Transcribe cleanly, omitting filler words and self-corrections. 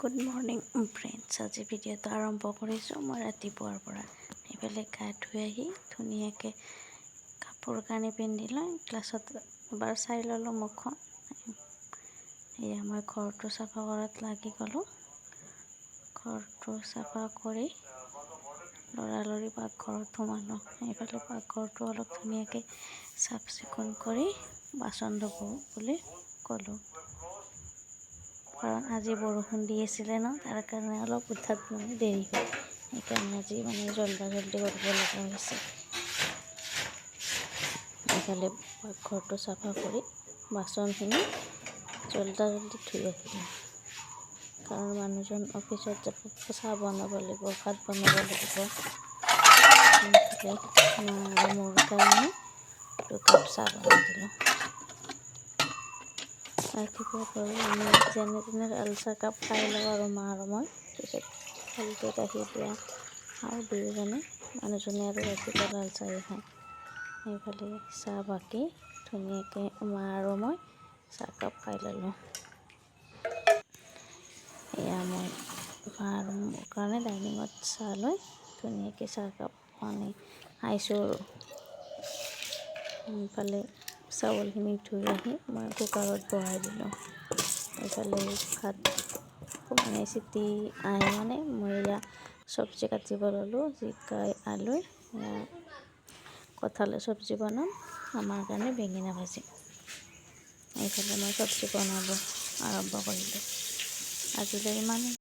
Good morning friends. আজি ভিডিঅ'টো আৰম্ভ কৰিছোঁ মই ৰাতিপুৱাৰ পৰা। এইফালে গা ধুই আহি ধুনীয়াকৈ কাপোৰ কানি পিন্ধি লৈ ক্লাছত এবাৰ চাই ল'লোঁ মুখখন। এয়া মই ঘৰটো চাফা কৰাত লাগি গ'লোঁ। ঘৰটো চাফা কৰি লৰালৰি পাকঘৰত সোমালোঁ। এইফালে পাকঘৰটো অলপ ধুনীয়াকৈ চাফ চিকুণ কৰি বাচন ধুব বুলি ক'লোঁ, কাৰণ আজি বৰষুণ দি আছিলে ন, তাৰ কাৰণে অলপ উঠাত দেৰি হ'ল। সেইকাৰণে আজি জল্দি কৰিব লগা হৈছে। এইফালে ঘৰটো চাফা কৰি বাচনখিনি জল্দি ধুই আহিলোঁ, কাৰণ মানুহজন অফিচত যাব, চাহ বনাব লাগিব, ভাত বনাব লাগিব। মা আৰু মোৰ কাৰণে 2 কাপ চাহ বনাই দিলোঁ। ৰাতিপুৱা বাৰু আমি যেনে তেনে লাল চাহকাপ খাই লওঁ আৰু মা আৰু মই। পিছত ভালকৈ গাখীৰ দিয়া আৰু দুয়োজনে, মানুহজনে আৰু ৰাতিপুৱা লাল চাহেই খায়। সেইফালে চাহ বাকি ধুনীয়াকৈ মা আৰু মই চাহকাপ খাই ল'লোঁ। এয়া মই মা আৰু মোৰ কাৰণে ডাইনিঙত চাহ লৈ ধুনীয়াকৈ চাহকাপ খাইছোঁ আৰু। এইফালে চাউলখিনি ধুই আহি মই কুকাৰত বহাই দিলোঁ। এইফালে ভাত চিটি আহে মই এয়া চব্জি কাটিব ল'লোঁ। জিকাই আলু, কঁঠালৰ চব্জি বনাম, আমাৰ কাৰণে বেঙেনা ভাজি। এইফালে মই চব্জি বনাব আৰম্ভ কৰিলোঁ। আজিলৈ ইমানেই।